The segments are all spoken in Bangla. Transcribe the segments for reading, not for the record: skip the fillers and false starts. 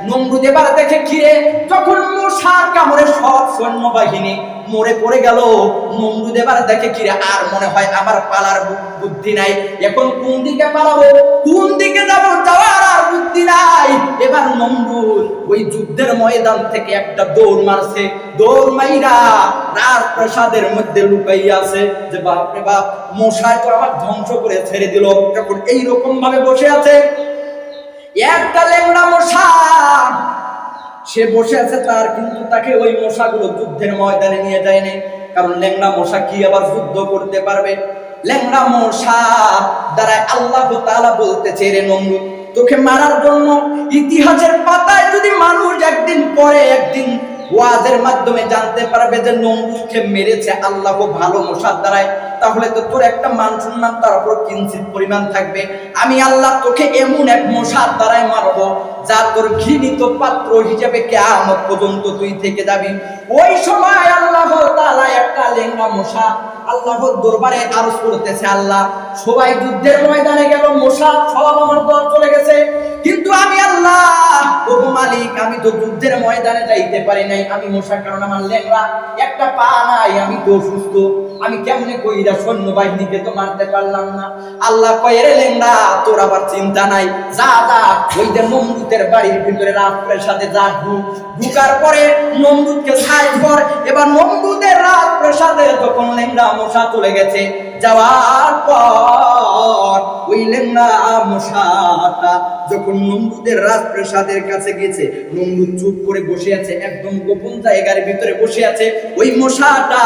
নমরুদ এবার দেখে ঘিরে যখন মশার কামড়ে সব সৈন্যবাহিনী মরে পড়ে গেল, নমরুদ এবার দেখে ঘিরে আর মনে হয় আমার পালার বুদ্ধি নাই, এখন কোন দিকে পালাবো, কোন দিকে যাবো, যাওয়ার আর বুদ্ধি নাই। এবার নমরুদ ওই যুদ্ধের ময়দান থেকে একটা দৌড় মারছে, দৌড় মাইরা রাজপ্রাসাদের মধ্যে লুকাইয়া আছে যে বাপরে বাপ, মশায় তো আমার ধ্বংস করে ছেড়ে দিল। এখন এইরকম ভাবে বসে আছে, একটা লেংড়া মশা সে বসে আছে, তার কিন্তু তাকে ওই মশাগুলো যুদ্ধের ময়দানে নিয়ে যায়নি, কারণ ল্যাংড়া মশা কি আবার যুদ্ধ করতে পারবে। ল্যাংড়া মশা দ্বারা আল্লাহ তাআলা বলতেছে, রে নমরুদ, তোকে মারার জন্য ইতিহাসের পাতায় যদি মানুষ একদিন পরে একদিন ওয়াজের মাধ্যমে জানতে পারবে যে নমরুদকে মেরেছে আল্লাহ ভালো মশার দ্বারায়, তাহলে তো তোর একটা মান সম্মান তার উপর কিঞ্চিত পরিমাণ থাকবে। আমি আল্লাহ তোকে এমন এক মশার দ্বারাই মারবো যা তোর ঘৃণিত পাত্র হিসেবে কিয়ামত পর্যন্ত তুই থেকে যাবি। ওই সময় আল্লাহ তাআলা একটা লেংড়া মশা আল্লাহর দরবারে আরজ করতেছে, আল্লাহ সবাই যুদ্ধের ময়দানে গেল, মশা সব আমার দল চলে গেছে, কিন্তু আমি আল্লাহ ও মালিক, আমি তো যুদ্ধের ময়দানে যাইতে পারি নাই, আমি মশা, কারণ আমার লেংড়া একটা পা নাই, আমি তো অসুস্থ, আমি কেমনে কইরা সৈন্যবাহিনীকে তো মারতে পারলাম না। আল্লাহ কয়, রে লেংড়া, তোর আবার চিন্তা নাই, যা যা ওই যে নমরুদের বাড়ির ভিতরে রাজপ্রাসাদে যা, ঢুকার পরে নমরুদকে সাইজ কর। এবার নমরুদের রাজপ্রাসাদে যখন লেংড়া মশা চলে গেছে, যাওয়ার পর ওই লেংড়া মশাটা যখন নমরুদের রাজপ্রাসাদের কাছে গেছে, নমরুদ চুপ করে বসে আছে, একদম গোপন জায়গার ভিতরে বসে আছে। ওই মশাটা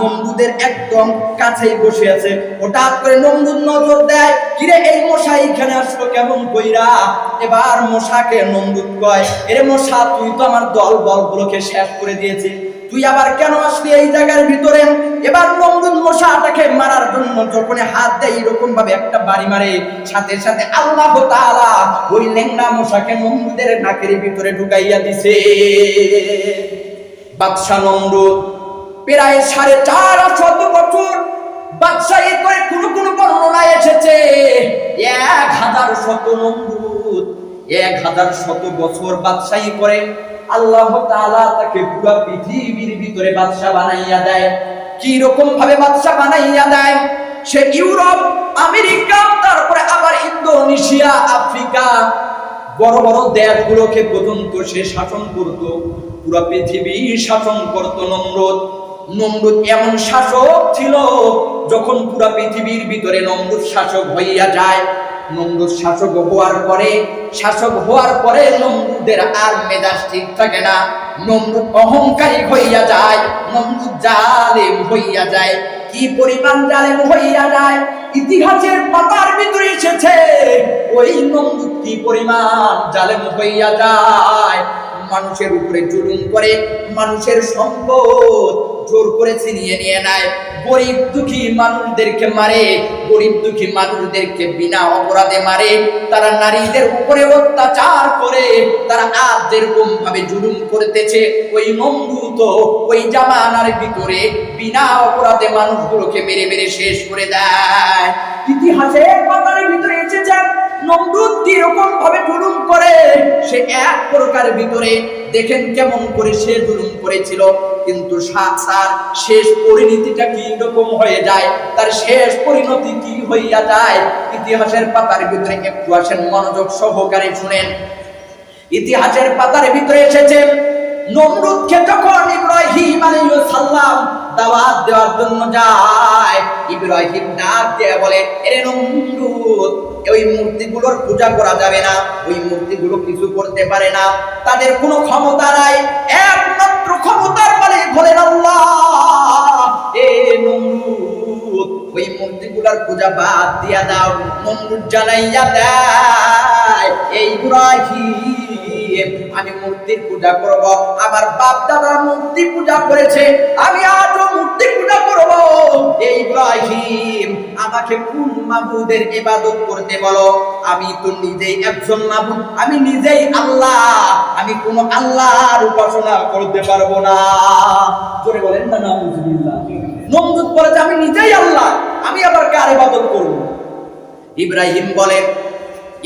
নমরুদের একদম কাছেই বসে আছে। হঠাৎ করে নমরুদ নজর দেয়, কিরে এই মশা এখানে আসলো কেমন কইরা? এবার মশাকে নমরুদ কয়, এরে মশা, তুই তো আমার দল বলগুলোকে শেষ করে দিয়েছিস, তুই আবার কেন আসলি এই জায়গার ভিতরে? এবার নমরুদ মশাটাকে মারার জন্য যখন হাত দেয়, এরকম ভাবে একটা বাড়ি মারে, সাথে সাথে আল্লাহ তাআলা ওই লেংড়া মশাকে নমরুদের নাকের ভিতরে ঢুকাইয়া দিছে। বাদশা নমরুদ প্রায় 450 বছর বাদশাহী করে, কোন বর্ণনায় এসেছে 1000 শত নমরুদ 1000 বছর বাদশাহী করে আল্লাহ তাআলা তাকে পুরো পৃথিবীর ভিতরে বাদশা বানাইয়া দেয়। কি রকম ভাবে বাদশা বানাইয়া দেয়? সে ইউরোপ, আমেরিকা, তারপরে আবার ইন্দোনেশিয়া, আফ্রিকা, বড় বড় দেশগুলোকে পর্যন্ত সে শাসন করত, পুরো পৃথিবী শাসন করত নমরুদ। নমরুদ এমন শাসক ছিল, যখন পুরো পৃথিবীর ভিতরে নমরুদ শাসক হইয়া যায়, নমরুদ শাসক হওয়ার পরে নমরুদের আর মেজাজ ঠিক থাকে না, নমরুদ অহংকারী হইয়া যায়, নমরুদ জালেম হইয়া যায়। কি পরিমাণ জালেম হইয়া যায়, ইতিহাসের পাতার ভিতরে এসেছে ওই নমরুদ কি পরিমাণ জালেম হইয়া যায়। মানুষের উপরে জুলুম করে, মানুষের সম্পদ জোর করে ছিনিয়ে নিয়ে নেয়, গরিব দুঃখী মানুষদেরকে মারে, গরিব দুঃখী মানুষদেরকে বিনা অপরাধে মারে, তারা নারীদের উপরে অত্যাচার করে, তারা আজ যেরকম ভাবে জুলুম করতেছে, ওই নমরুদ ওই জামানার ভিতরে বিনা অপরাধে মানুষগুলোকে মেরে মেরে শেষ করে দেয়। ইতিহাসের পাতার ভিতরে এসেছে নমরুদ কিরকম ভাবে জুলুম করে। সে এক প্রকারের ভিতরে দেখেন কেমন করে সে জুলুম করেছিল, কিন্তু তার শেষ পরিণতিটা কি রকম হয়ে যায়, তার শেষ পরিণতি কি হইয়া যায়, ইতিহাসের পাতার ভিতরে একটু আসেন, মনোযোগ সহকারে শুনেন। ইতিহাসের পাতার ভিতরে এসেছে নমরুদকে যখন ইব্রাহিম আলাইহিস সালাম দাওয়াত দেওয়ার জন্য যায়, ইব্রাহিম ডাক দিয়ে বলে, এরে নমরুদ, ওই মূর্তিগুলোর পূজা করা যাবে না, ওই মূর্তিগুলো কিছু করতে পারে না, তাদের কোনো ক্ষমতা নাই, একমাত্র ক্ষমতার মালিক হলেন আল্লাহ। এ নমরুদ, ওই মূর্তিগুলোর পূজা বাদ দিয়া দাও। নমরুদ জানাইয়া দেয়, এই ইব্রাহিম, আমি মূর্তির পূজা করব, আমার বাপ দাদারা মূর্তি পূজা করেছে, আমি আজও মূর্তি পূজা করব। এই ইব্রাহিম, আমাকে কোন মাবুদের ইবাদত করতে বলো? আমি তো নিজেই একজন মাবুদ, আমি নিজেই আল্লাহ, আমি কোন আল্লাহর উপাসনা করতে পারবো না। জোরে বলেন না নাউজুবিল্লাহ। নমরুদ বলে যে আমি নিজেই আল্লাহ, আমি আবার কার ইবাদত করব? ইব্রাহিম বলে,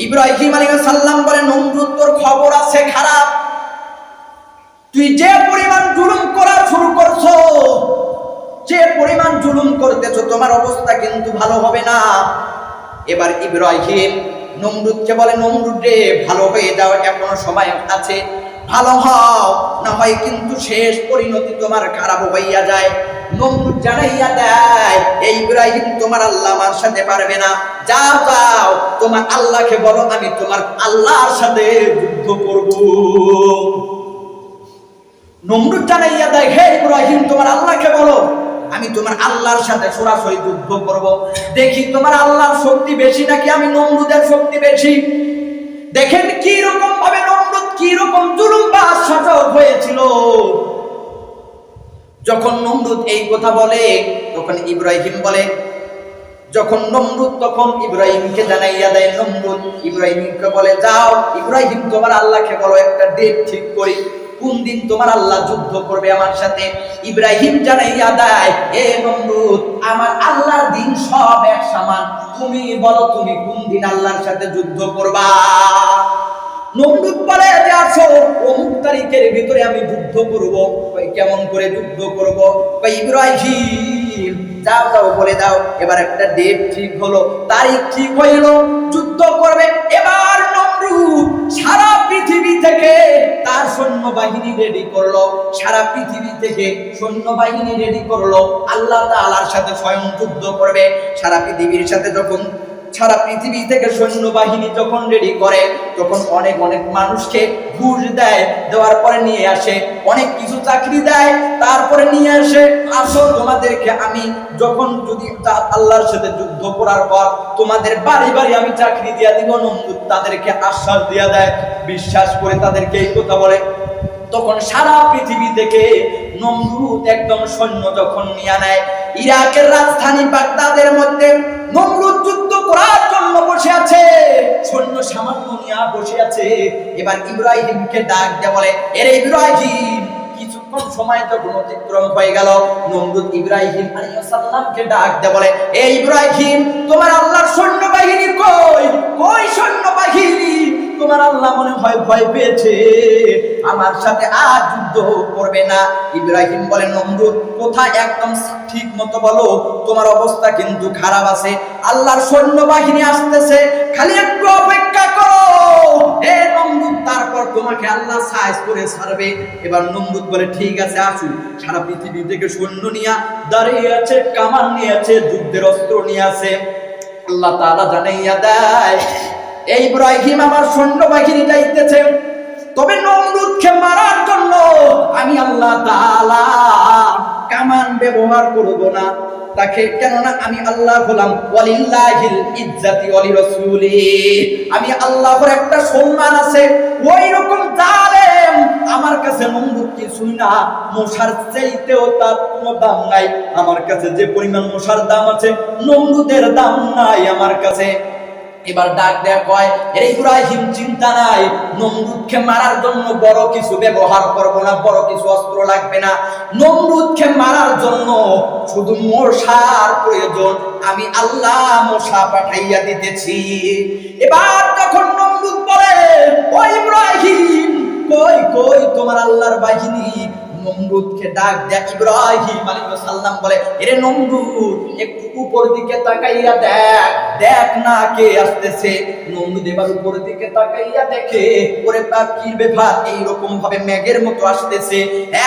ইব্রাহিম আলাইহিস সালাম বলে, নমরুদ তোর খবর আছে খারাপ, তুই যে পরিমাণ জুলুম করা শুরু করছো, যে পরিমাণ জুলুম করতেছো, তোমার অবস্থা কিন্তু ভালো হবে না। এবার ইব্রাহিম নমরুদকে বলে, নমরুদ রে, ভালো হয়ে যাও, এখনো সময় আছে, ভালো হও, না হয় কিন্তু শেষ পরিণতি তোমার খারাপ হইয়া যায়। নমরুদ জানাইয়া দেয়, এই ইব্রাহিম তোমার আল্লাহ আমার সাথে পারবে না, যাও যাও তোমার আল্লাহকে বলো আমি তোমার আল্লাহর সাথে যুদ্ধ করব। নমরুদ জানাইয়া দেয়, হে ইব্রাহিম তোমার আল্লাহকে বলো আমি তোমার আল্লাহর সাথে সরাসরি যুদ্ধ করব, দেখি তোমার আল্লাহর শক্তি বেশি নাকি আমি নমরুদের শক্তি বেশি। দেখেন কি রকম ভাবে নমরুদ কি রকম জুলুমবাজ শাসক হয়েছিল। যখন নমরুদ এই কথা বলে তখন ইব্রাহিম বলে, যখন নমরুদ তখন ইব্রাহিমকে জানাইয়া দেয়, নমরুদ ইব্রাহিমকে বলে, যাও ইব্রাহিম তোমার আল্লাহকে বলো একটা ডেট ঠিক করি, কোন দিন তোমার আল্লাহ যুদ্ধ করবে আমার সাথে। ইব্রাহিম জানাইয়া দেয়, এ নমরুদ আমার আল্লাহর দিন সব এক সমান, তুমি বলো তুমি কোন দিন আল্লাহর সাথে যুদ্ধ করবা। নমরুদ বলে যে আসো অমুক তারিখের ভিতরে আমি যুদ্ধ করব। কেমন করে যুদ্ধ করব? ইব্রাহিম যাও যাও বলে দাও। এবার একটা ডেট ঠিক হলো, তারিখ ঠিক হইল, যুদ্ধ করবে। এবার নমরুদ সারা পৃথিবী থেকে তার সৈন্যবাহিনী রেডি করলো, সারা পৃথিবী থেকে সৈন্যবাহিনী রেডি করলো, আল্লাহ তাআলার সাথে স্বয়ং যুদ্ধ করবে। সারা পৃথিবীর সাথে যখন সারা পৃথিবী থেকে সৈন্যবাহিনী যখন রেডি করে তখন অনেক অনেক মানুষকে ঘুষ দেয়, দেওয়ার পরে নিয়ে আসে, অনেক কিছু চাকরি দেয়, তারপরে নিয়ে আসে, আসো তোমাদেরকে আমি যখন যদি আল্লাহর সাথে যুদ্ধ করার পর তোমাদের বাড়ি বাড়ি আমি চাকরি দিয়া দিব। নমরুদ তাদেরকে আশ্বাস দিয়া দেয়, বিশ্বাস করে তাদেরকে এই কথা বলে। তখন সারা পৃথিবী থেকে নমরুদ একদম সৈন্য যখন নিয়ে নেয়, ইরাকের রাজধানী বাগদাদের মধ্যে নমরুদ যুদ্ধ করার জন্য বসে আছে, সৈন্য সামান্য নিয়ে বসে আছে। এবার ইব্রাহিমকে ডাক দিয়ে বলে, এরে ইব্রাহিম, কিছুক্ষণ সময় যখন অতিক্রম হয়ে গেল, নমরুদ ইব্রাহিম আলাইহিস সালামকে ডাক দিয়ে বলে, এই ইব্রাহিম তোমার আল্লাহর সৈন্যবাহিনী কই? কই সৈন্যবাহিনী? তোমার আল্লাহ মনে হয় ভয় পেয়েছে, আমার সাথে আজ যুদ্ধ করবে না। ইব্রাহিম বলে, নমরুদ কোথায়? একদম ঠিক মতো বলো, তোমার অবস্থা কিন্তু খারাপ আছে, আল্লাহর সৈন্যবাহিনী আসতেছে, খালি একটু অপেক্ষা করো হে নমরুদ, তারপর তোমাকে আল্লাহ সাইজ করে ছাড়বে। এবার নমরুদ বলে, ঠিক আছে আসুন। সারা পৃথিবী থেকে সৈন্য নিয়ে দাঁড়িয়ে আছে, কামান নিয়ে আছে, যুদ্ধের অস্ত্র নিয়ে আছে। আল্লাহ তাআলা জানাইয়া দেয়, এই ইব্রাহিম আমার সৈন্যবাহিনী যাইতেছে, তবে নমরুদকে মারার জন্য আমি আল্লাহ তাআলা কামান ব্যবহার করব না তাকে, কেননা আমি আল্লাহ হলাম ওয়ালিল্লাহিল ইজ্জাতি ওয়ালি রাসূলি, আমি আল্লাহর একটা সম্মান আছে। ওই রকম জালেম আমার কাছে নমরুদ কিছুই না, মশার চাইতেও তার কোনো দাম নাই আমার কাছে, যে পরিমাণ মশার দাম আছে নমরুদের দাম নাই আমার কাছে। এবার ডাক দেয়া কয়, এর ইব্রাহিম চিন্তা নাই, নমরুদকে মারার জন্য বড় কিছু ব্যবহার করব না, বড় কিছু অস্ত্র লাগবে না, নমরুদকে মারার জন্য শুধু মশার প্রয়োজন, আমি আল্লাহ মশা পাঠাইয়া দিতেছি। এবার যখন নমরুদ বলে, ও ইব্রাহিম কই কই তোমার আল্লাহর বাহিনী? নমরুদকে ডাক দেয় ইব্রাহিম আলাইহিস সালাম বলে, এরে নমরুদ একটু উপর দিকে তাকাইয়া দেখ, দেখ না কে আসতেছে। নমরুদ এবার উপর দিকে তাকাইয়া দেখে, ওরে পাখির বেফার এইরকম ভাবে মেঘের মতো আসতেছে,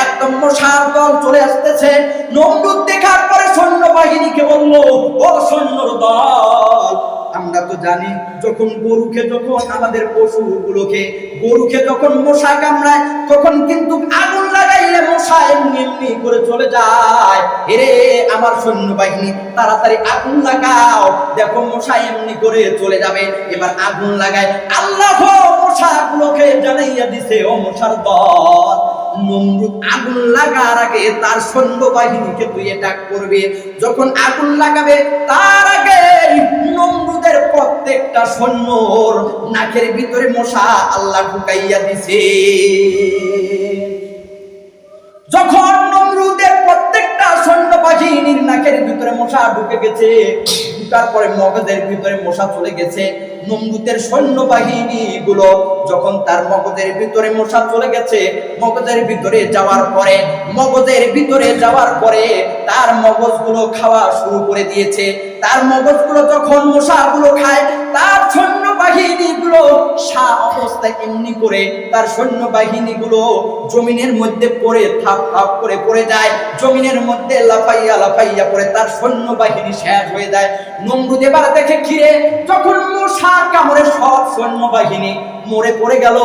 একদম মশার দল চলে আসতেছে। নমরুদ দেখার পরে সৈন্যবাহিনীকে বলল, ও সৈন্যর দল, আমরা তো জানি যখন গরুকে, যখন আমাদের পশুগুলোকে গরুকে যখন মশা কামড়ায় তখন কিন্তু আগুন লাগাইলে মশা এমনি এমনি করে চলে যায়। এরে আমার সৈন্যবাহিনী তাড়াতাড়ি আগুন লাগাও, দেখো মশা এমনি করে চলে যাবে। এবার আগুন লাগায়, আল্লাহ মশাগুলোকে জানাইয়া দিছে, ও মশার দল, নমরুদ আগুন লাগার আগে তার সৈন্যবাহিনীকে তুই অ্যাটাক করবে। যখন আগুন লাগাবে তার আগে নমরুদের প্রত্যেকটা সৈন্যর নাকের ভিতরে মশা আল্লাহ ঢুকাইয়া দিছে। যখন নমরুদের প্রত্যেকটা সৈন্যবাহিনীর নাকের ভিতরে মশা ঢুকে গেছে, ঢুকার পরে মগজের ভিতরে মশা চলে গেছে, নমরুদের সৈন্যবাহিনী গুলো যখন তার মগজের ভিতরে মশা চলে গেছে, মগজের ভিতরে যাওয়ার পরে তার মগজগুলো খাওয়া শুরু করে দিয়েছে। তার মগজগুলো যখন মশাগুলো খায়, তার সৈন্যবাহিনীগুলো অবস্থায় এমনি করে তার সৈন্যবাহিনীগুলো জমিনের মধ্যে পড়ে থাপ থাপ করে পড়ে যায়, জমিনের মধ্যে লাফাইয়া পড়ে তার সৈন্যবাহিনী শেষ হয়ে যায়। নমরুদ এবার দেখে ঘিরে যখন মশার কামড়ে সব সৈন্যবাহিনী মরে পড়ে গেল,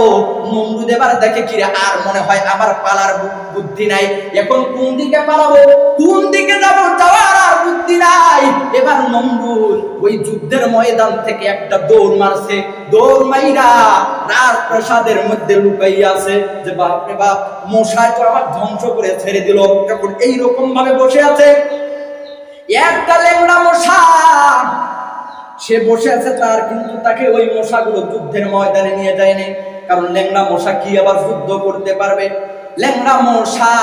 নমরুদ এবার দেখে ঘিরে আর মনে হয় আমার পালার বুদ্ধি নাই, এখন কোন দিকে পালাবো, কোন দিকে যাবো, যাওয়ার আর বুদ্ধি নাই। এবার নমরুদ ওই যুদ্ধের ময়দান থেকে একটা দৌড় মারছে, দৌড় মাইরা রাজপ্রাসাদের মধ্যে লুকাইয়া আছে যে বাপরে বাপ, মশাই তো আমার ধ্বংস করে ছেড়ে দিল। এখন এইরকম ভাবে বসে আছে একটা লেংড়া মশা, সে বসে আছে তার, কিন্তু তাকে ওই মশাগুলো যুদ্ধের ময়দানে নিয়ে যায়নি, কারণ ল্যাংড়া মশা কি আবার যুদ্ধ করতে পারবে? ল্যাংড়া মশা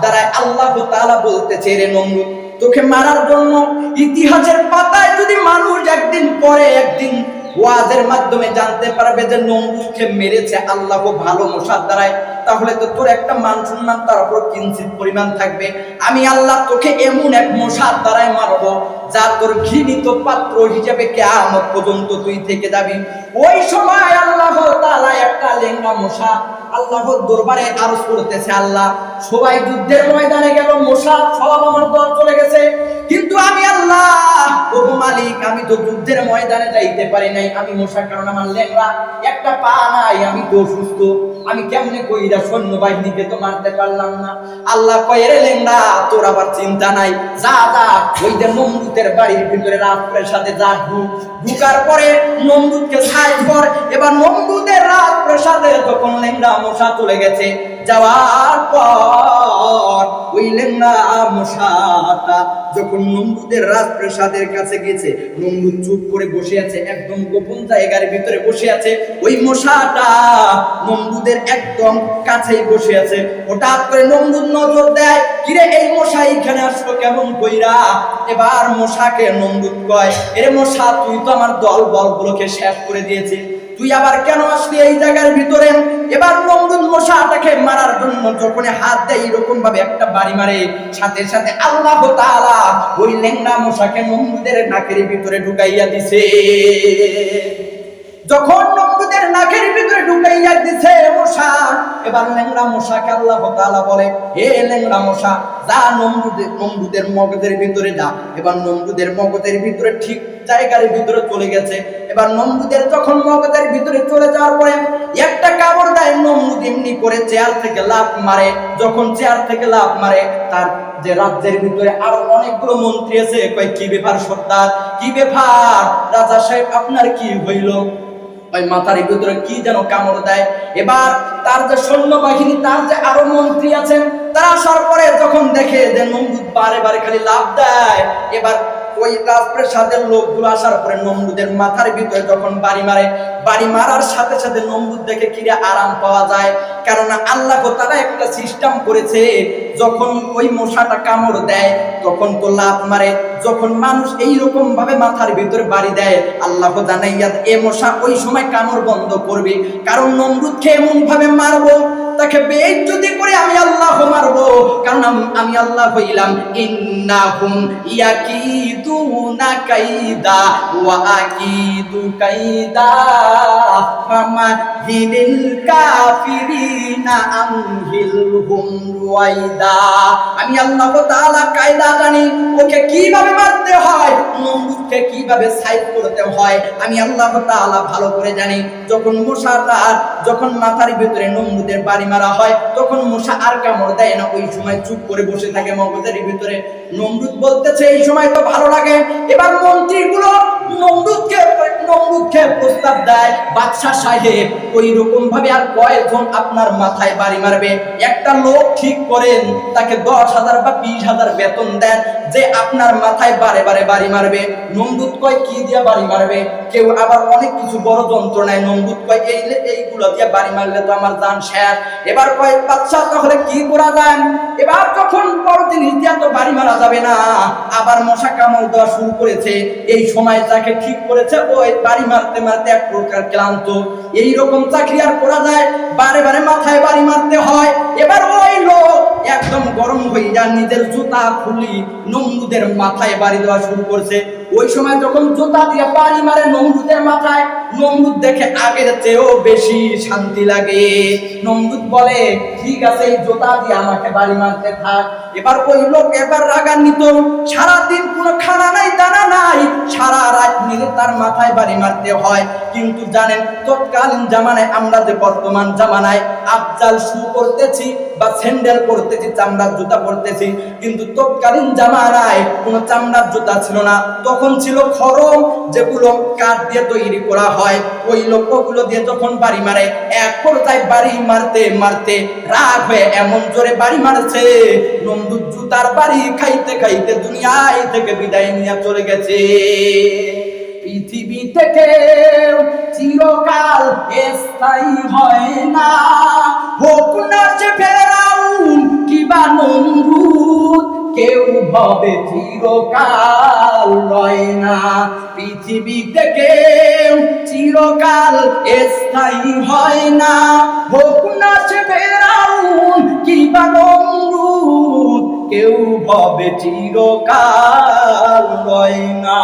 দ্বারা আল্লাহ তাআলা বলতেছে, রে নমরুদ, তোকে মারার জন্য ইতিহাসের পাতায় যদি মানুষ একদিন পরে একদিন ওয়াজের মাধ্যমে জানতে পারবে যে নমরুদকে মেরেছে আল্লাহ ভালো মশার দ্বারায়, তাহলে তো তোর একটা মান সম্মান তার উপর কিঞ্চিত পরিমাণ থাকবে। আমি আল্লাহ তোকে এমন এক মশার দ্বারাই মারবো যা তোর ঘৃণিত পাত্র হিসেবে কিয়ামত পর্যন্ত তুই থেকে যাবি। ওই সময় আল্লাহ তাআলা একটা লেঙ্গা মশা আল্লাহর দরবারে আরজ করতেছে, আল্লাহ সবাই যুদ্ধের ময়দানে গেল, মশা সব আমার দল চলে গেছে, কিন্তু আমি আল্লাহ ওগো মালিক, আমি তো যুদ্ধের ময়দানে যাইতে পারি নাই, আমি মশা, কারণ আমার লেঙ্গা একটা পা নাই, আমি তো অসুস্থ, আমি কেমনে কইরা সৈন্যবাহিনীকে তো মারতে পারলাম না। আল্লাহ কয়, রে লেঙ্গা, তোর আবার চিন্তা নাই, যা যা ওই যে নমরুদের বাড়ির ভিতরে রাজপ্রাসাদে যা, ঢুকার পরে নমরুদকে সাইজ কর। এবার নমরুদের রাজপ্রাসাদে যখন লেঙ্গা মশা চলে গেছে, যাওয়ার পর ওই লেঙ্গা মশাটা যখন নমরুদের রাজপ্রাসাদের কাছে গেছে, নমরুদ চুপ করে বসে আছে, একদম গোপন জায়গার ভিতরে বসে আছে। ওই মশাটা নমরুদের একদম কাছেই বসে আছে। হঠাৎ করে নমরুদ নজর দেয়, কিরে এই মশা এখানে আসলো কেমন কইরা? এবার মশাকে নমরুদ কয়, এরে মশা, তুই তো আমার দল বলগুলোকে শেষ করে দিয়েছিস, তুই আবার কেন আসলি এই জায়গার ভিতরে? এবার নমরুদ মশাটাকে মারার জন্য যখন হাত দেয়, এরকম ভাবে একটা বাড়ি মারে, সাথে সাথে আল্লাহ তাআলা ওই লেঙ্গা মশাকে নমরুদের নাকের ভিতরে ঢুকাইয়া দিছে। যখন নমরুদের নাকের ভিতরে ঢুকাইয়া দিছে মশা, এবার লেঙ্গড়া মশাকে আল্লাহ তাআলা বলে, হে লেঙ্গড়া মশা, যা নমরুদের মগজের ভিতরে যা। এবার নমরুদের মগজের ভিতরে ঠিক জায়গার ভিতরে চলে গেছে। এবার নমরুদের যখন মগজের ভিতরে চলে যাওয়ার পরে একটা কামড় দেয়, নমরুদ এমনি করে চেয়ার থেকে লাফ মারে। যখন চেয়ার থেকে লাফ মারে, তার যে রাজ্যের ভিতরে আরো অনেকগুলো মন্ত্রী আছে, কয় কি ব্যাপার সর্দার, কি ব্যাপার রাজা সাহেব, আপনার কি হইল? ওই মাথার ভিতরে কি যেন কামড় দেয়। এবার তার যে সৈন্যবাহিনী, তার যে আরো মন্ত্রী আছেন, তারা আসার পরে যখন দেখে যে নমরুদ বারে বারে খালি লাফ দেয়, এবার ওই রাজপ্রাসাদের লোকগুলো আসার পরে নমরুদের মাথার ভিতরে যখন বাড়ি মারে, বাড়ি মারার সাথে সাথে নমরুদ দেখে কিরে আরাম পাওয়া যায়, কারণ আল্লাহ তাআলা একটা সিস্টেম করেছে, যখন ওই মশাটা কামড় দেয় তখন তো লাফ মারে, যখন মানুষ এইরকম ভাবে মাথার ভিতরে বাড়ি দেয়, আল্লাহ জানাইয়া এ মশা ওই সময় কামড় বন্ধ করবে, কারণ নমরুদকে এমন ভাবে মারবো, তাকে বেইজ্জতি করে আমি আল্লাহ মারবো, কারণ আমি আল্লাহ হইলাম ইন্নাহুম ইয়াকিদুনা কাইদা ওয়া আকিদু কাইদা ফামাহিলিল কাফিরিনা আমহিলহুম রুয়াইদা। আমি আল্লাহ তাআলা কায়দা জানি, ওকে কিভাবে মারতে হয়, নমরুদকে কিভাবে সাইড করতে হয়, আমি আল্লাহ তাআলা ভালো করে জানি। যখন মশাটা যখন মাথার ভিতরে নমরুদের বাড়ি মারা হয়, তখন মশা আর কামড় দেয় না, ওই সময় চুপ করে বসে থাকে মগজের ভিতরে। নমরুদ বলতেছে এই সময় তো ভালো লাগে। এবার মন্ত্রীগুলো নমরুদকে প্রস্তাব দেয়, বাদশা সাহেব ওই রকম ভাবে আর কয়েকজন আপনার মাথায় বাড়ি মারবে, একটা লোক ঠিক করেন, তাকে 10,000 বা 20,000 বেতন দেন, যে আপনার মাথায় বারে বারে বাড়ি মারবে। নমরুদ কয় কি দিয়ে বাড়ি মারবে? কেউ আবার অনেক কিছু বড় যন্ত্র নেয়। নমরুদ কয় এইগুলো দিয়ে বাড়ি মারলে তো আমার জান শেষ। এবার কয় বাদশা তাহলে কি করা যায়? এবার যখন বড় জিনিস দিয়ে তো বাড়ি মারা যাবে না, আবার মশা কামড় দেওয়া শুরু করেছে, এই সময় তাকে ঠিক করেছে ওই বাড়ি মারতে মারতে এক প্রকার ক্লান্ত। এইরকম চাকরি আর করা যায়? বারে বারে মাথায় বাড়ি মারতে হয়। এবার ওই লোক একদম গরম হইয়া নিজের জুতা খুলি নমরুদের মাথায় বাড়ি দেওয়া শুরু করছে। ওই সময় যখন জুতা দিয়ে বাড়ি মারে নমরুদের মাথায়, নমরুদ দেখে আগের চেয়েও বেশি শান্তি লাগে। নমরুদ বলে, ঠিক আছে, এই জুতা দিয়ে আমাকে বাড়ি মারতে থাক। এবার ওই লোক এবার রাগান্বিত, সারাদিন কোনো খানা নাই দানা নাই, সারা রাত মিলে তার মাথায় বাড়ি মারতে হয়। কিন্তু জানেন, তৎকালীন জামানায়, আমরা যে বর্তমান জামানায় আফজাল শু পরতেছি বা স্যান্ডেল পরতেছি, চামড়ার জুতা পরতেছি, কিন্তু তৎকালীন জামানায় কোনো চামড়ার জুতা ছিল না। তখন ছিল খড়ম, যেগুলো কাঠ দিয়ে তৈরি করা হয়। ওই লোকগুলো দিয়ে যখন বাড়ি মারে, এক পর্যায়ে বাড়ি মারতে মারতে রাগ হয়ে এমন জোরে বাড়ি মারছে, নমরুদ জুতার বাড়ি খাইতে খাইতে দুনিয়ায় থেকে বিদায় নিয়ে চলে গেছে। পৃথিবী থেকে চিরকাল স্থায়ী হয় না, হোক না সে ফেরাউন কিবা নমরুদ, কেউ ভাবে চিরকাল রয় না। পৃথিবী থেকে চিরকাল স্থায়ী হয় না, হোক না সে ফেরাউন কিবা নমরুদ, কেউ ভাবে চিরকাল রয় না।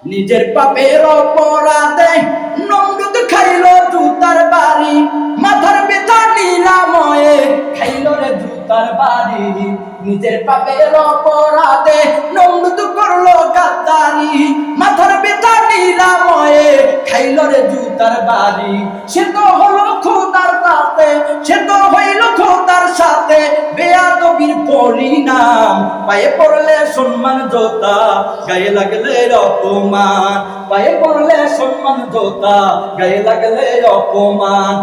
নিজের পাপের অপরাধে নমরুদ খাইল জুতার বাড়ি, মাথার ব্যথা নিরাময়ে খাইল রে জুতার বাড়ি। নিজের পাপের অপরাধে নমরুদ করলো গাদ্দারি, মাথার ব্যথা নিরাময়ে খাইল রে জুতার বাড়ি। সে তো হলো খোদার সাথে, সে তো হইল খোদার সাথে বেয়াদবির পরিণাম। পায়ে পড়লে সম্মান জোতা, গায়ে লাগলে অপমান, পায়ে পড়লে সম্মান জোতা, গায়ে লাগলে অপমান।